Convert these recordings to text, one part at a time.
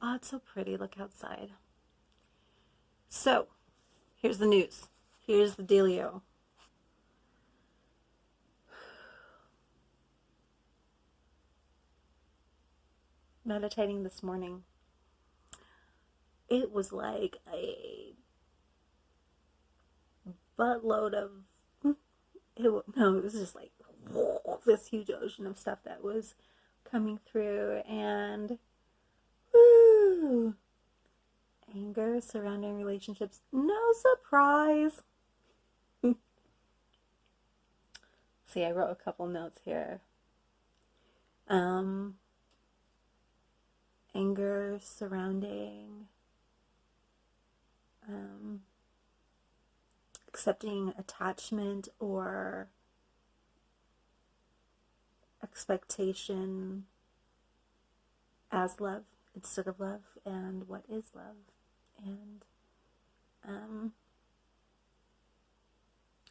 Oh, it's so pretty. Look outside. So, here's the news. Here's the dealio. Meditating this morning, it was like a buttload of it was just like this huge ocean of stuff that was coming through, and woo, anger surrounding relationships. No surprise. See, I wrote a couple notes here. Um, Anger surrounding um, accepting attachment or expectation as love instead of love, and what is love, and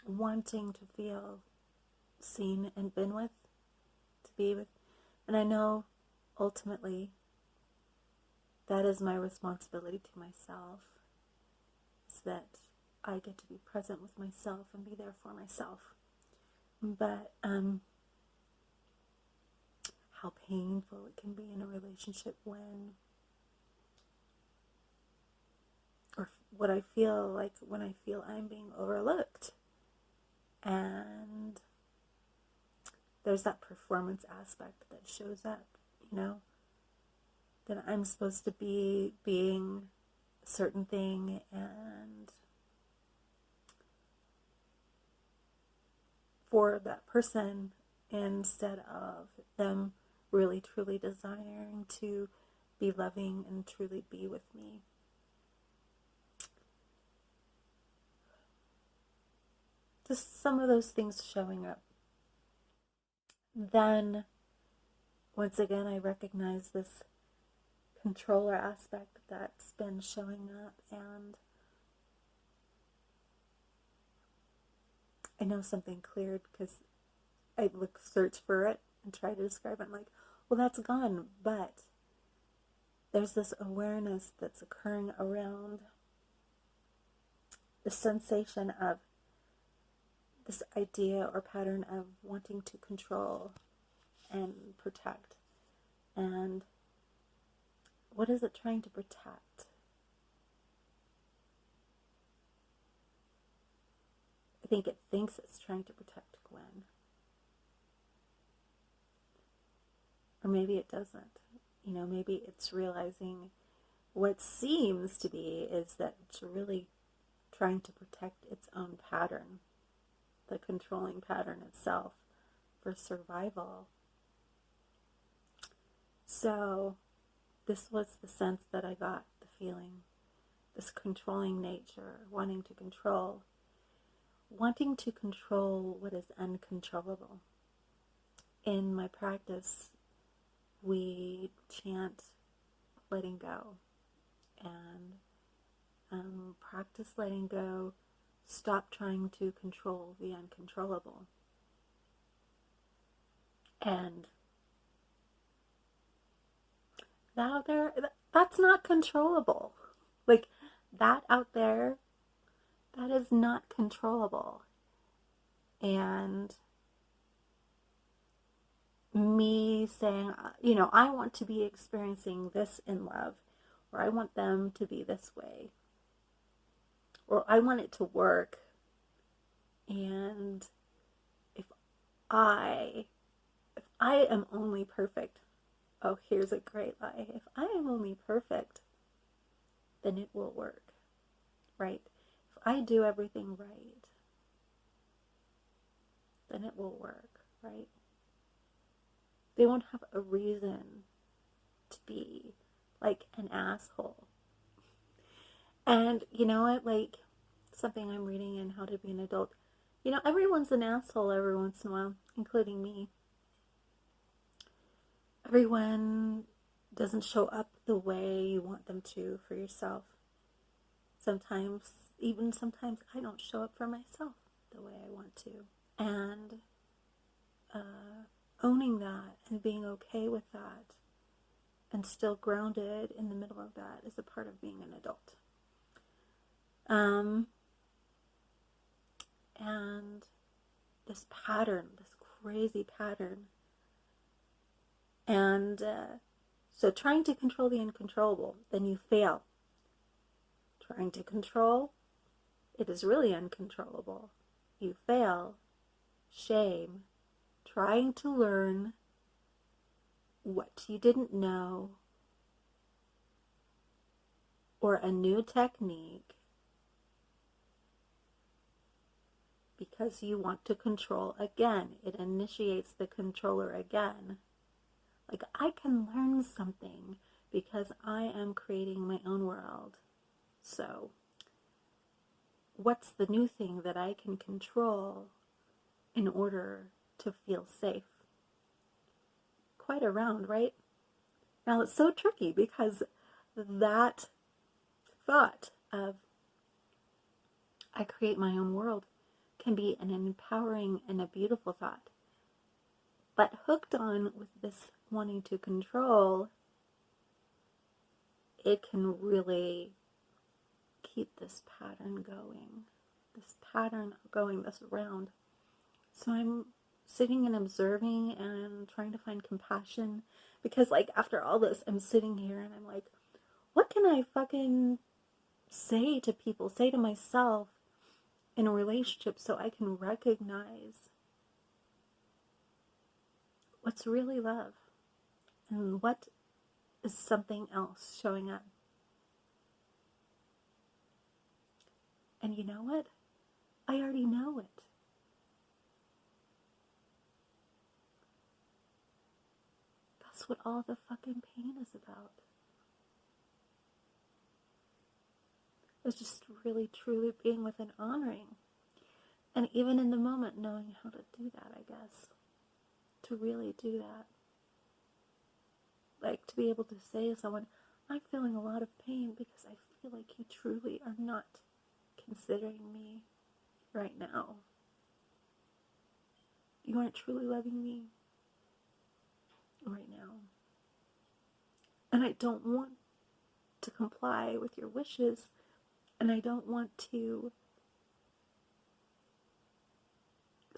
wanting to feel seen and been with, to be with. And I know ultimately that is my responsibility to myself, is that I get to be present with myself and be there for myself. But how painful it can be in a relationship when, or what I feel like when I feel I'm being overlooked, and there's that performance aspect that shows up, that I'm supposed to be being a certain thing, and for that person, instead of them really truly desiring to be loving and truly be with me. Just some of those things showing up. Then, once again, I recognize this controller aspect that's been showing up, and I know something cleared because I search for it and try to describe it. I'm like, well, that's gone, but there's this awareness that's occurring around the sensation of this idea or pattern of wanting to control and protect. And what is it trying to protect? I think it thinks it's trying to protect Gwen. Or maybe it doesn't. Maybe it's realizing what seems to be is that it's really trying to protect its own pattern, the controlling pattern itself, for survival. So this was the sense that I got, the feeling, this controlling nature, wanting to control what is uncontrollable. In my practice, we chant letting go, and practice letting go. Stop trying to control the uncontrollable. And that out there, that's not controllable. Like, that out there, that is not controllable. And me saying, I want to be experiencing this in love, or I want them to be this way, or I want it to work. And if I am only perfect, oh, here's a great lie. If I am only perfect, then it will work, right? If I do everything right, then it will work, right? They won't have a reason to be like an asshole. And you know what, like something I'm reading in How to Be an Adult, everyone's an asshole every once in a while, including me. Everyone doesn't show up the way you want them to for yourself. Sometimes I don't show up for myself the way I want to. And owning that and being okay with that and still grounded in the middle of that is a part of being an adult. And this pattern, this crazy pattern. And so trying to control the uncontrollable, then you fail. Trying to control, it is really uncontrollable. You fail. Shame. Trying to learn what you didn't know, or a new technique, because you want to control again. It initiates the controller again. Like, I can learn something because I am creating my own world. So, what's the new thing that I can control in order to feel safe? Quite a round, right? Now, it's so tricky because that thought of I create my own world can be an empowering and a beautiful thought. But hooked on with this wanting to control, it can really keep this pattern going, this round. So I'm sitting and observing and trying to find compassion, because like after all this, I'm sitting here and I'm like, what can I fucking say to people, say to myself in a relationship so I can recognize what's really love and what is something else showing up. And you know what? I already know it. That's what all the fucking pain is about. It's just really, truly being with and honoring. And even in the moment, knowing how to do that, I guess. To really do that. Like, to be able to say to someone, I'm feeling a lot of pain because I feel like you truly are not considering me right now. You aren't truly loving me right now. And I don't want to comply with your wishes. And I don't want to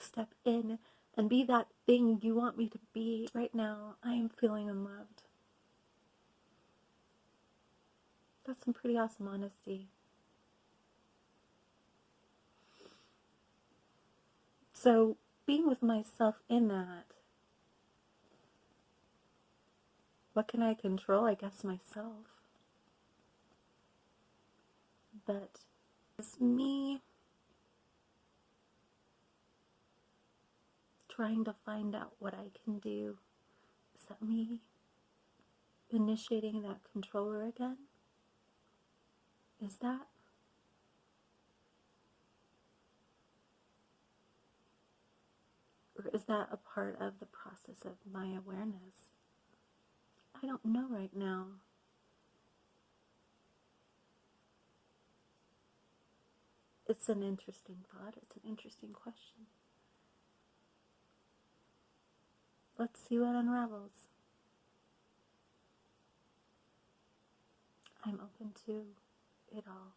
step in and be that thing you want me to be. Right now, I am feeling unloved. That's some pretty awesome honesty. So, being with myself in that, what can I control? I guess myself. But it's me trying to find out what I can do. Is that me initiating that controller again? Is that? Or is that a part of the process of my awareness? I don't know right now. It's an interesting thought. It's an interesting question. Let's see what unravels. I'm open to it all.